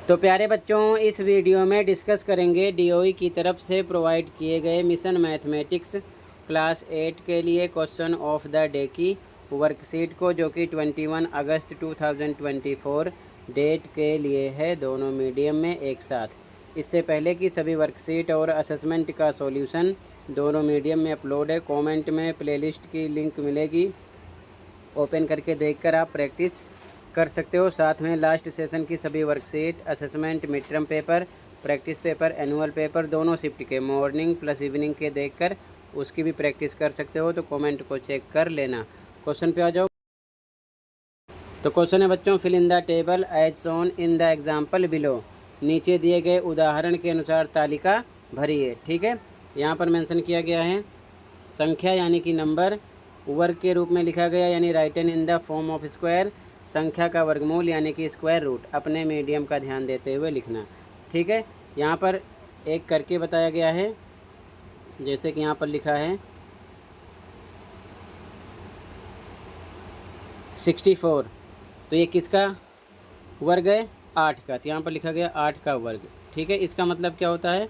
तो प्यारे बच्चों, इस वीडियो में डिस्कस करेंगे डीओई की तरफ से प्रोवाइड किए गए मिशन मैथमेटिक्स क्लास 8 के लिए क्वेश्चन ऑफ द डे की वर्कशीट को, जो कि 21 अगस्त 2024 डेट के लिए है, दोनों मीडियम में एक साथ। इससे पहले कि सभी वर्कशीट और असेसमेंट का सॉल्यूशन दोनों मीडियम में अपलोड है। कमेंट में प्लेलिस्ट की लिंक मिलेगी, ओपन करके देखकर आप प्रैक्टिस कर सकते हो। साथ में लास्ट सेशन की सभी worksheet, assessment, mid term paper, practice paper, annual paper दोनों शिफ्ट के मॉर्निंग प्लस इवनिंग के देखकर उसकी भी प्रैक्टिस कर सकते हो। तो कमेंट को चेक कर लेना। क्वेश्चन पे आ जाओ। तो क्वेश्चन है बच्चों, fill in the table as shown in the example below. नीचे दिए गए उदाहरण के अनुसार तालिका भरिए। ठीक है, यहाँ पर मेंशन किया गया है संख्या यानी कि नंबर, वर्ग के रूप में लिखा गया यानी written in the form of square, संख्या का वर्गमूल यानी कि स्क्वायर रूट अपने मीडियम का ध्यान देते हुए लिखना। ठीक है, यहाँ पर एक करके बताया गया है, जैसे कि यहाँ पर लिखा है 64। तो ये किसका वर्ग है? 8 का। तो यहाँ पर लिखा गया 8 का वर्ग। ठीक है, इसका मतलब क्या होता है?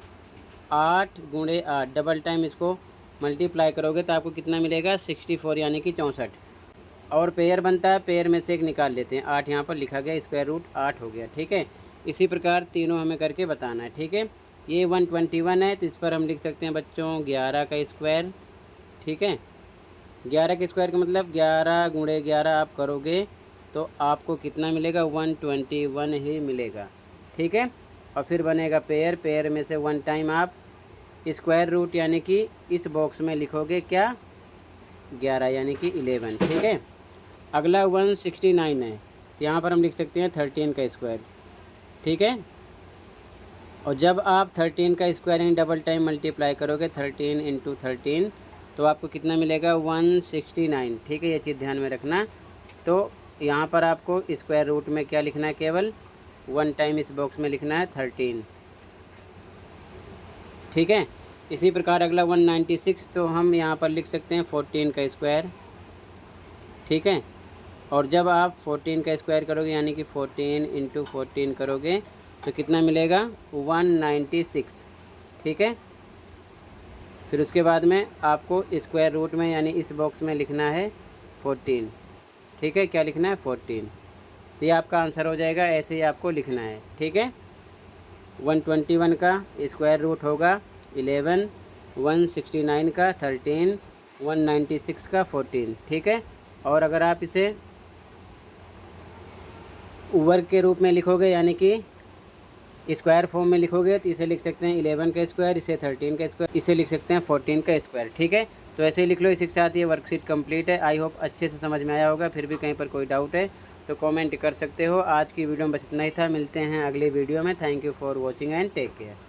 8 गुणे 8, डबल टाइम इसको मल्टीप्लाई करोगे तो आपको कितना मिलेगा? 64 यानी कि 64। और पेयर बनता है, पेयर में से एक निकाल लेते हैं। 8 यहाँ पर लिखा गया, स्क्वायर रूट 8 हो गया। ठीक है, इसी प्रकार तीनों हमें करके बताना है। ठीक है, ये 121 है, तो इस पर हम लिख सकते हैं बच्चों 11 का स्क्वायर। ठीक है, 11 के स्क्वायर का मतलब 11 गुणे 11 आप करोगे तो आपको कितना मिलेगा? 121 ही मिलेगा। ठीक है, और फिर बनेगा पेयर, पेयर में से 1 टाइम आप स्क्वायर रूट यानी कि इस बॉक्स में लिखोगे क्या? 11 यानी कि 11। ठीक है, अगला 169 है, तो यहाँ पर हम लिख सकते हैं 13 का स्क्वायर। ठीक है, और जब आप 13 का स्क्वायर यानी डबल टाइम मल्टीप्लाई करोगे 13 इंटू 13 तो आपको कितना मिलेगा? 169। ठीक है, ये चीज़ ध्यान में रखना। तो यहाँ पर आपको स्क्वायर रूट में क्या लिखना है? केवल 1 टाइम इस बॉक्स में लिखना है 13। ठीक है, इसी प्रकार अगला 196, तो हम यहाँ पर लिख सकते हैं 14 का स्क्वायर। ठीक है, और जब आप 14 का स्क्वायर करोगे यानी कि 14 इंटू 14 करोगे तो कितना मिलेगा? 196। ठीक है, फिर उसके बाद में आपको स्क्वायर रूट में यानी इस बॉक्स में लिखना है 14। ठीक है, क्या लिखना है? 14। तो ये आपका आंसर हो जाएगा, ऐसे ही आपको लिखना है। ठीक है, 121 का स्क्वायर रूट होगा 11, 169 का 13, 196 का 14। ठीक है, और अगर आप इसे वर्ग के रूप में लिखोगे यानी कि स्क्वायर फॉर्म में लिखोगे तो इसे लिख सकते हैं 11 का स्क्वायर, इसे 13 का स्क्वायर, इसे लिख सकते हैं 14 का स्क्वायर। ठीक है, तो ऐसे ही लिख लो। इसी के साथ ये वर्कशीट कंप्लीट है। आई होप अच्छे से समझ में आया होगा। फिर भी कहीं पर कोई डाउट है तो कमेंट कर सकते हो। आज की वीडियो में बस इतना ही था। मिलते हैं अगली वीडियो में। Thank you for watching and take care.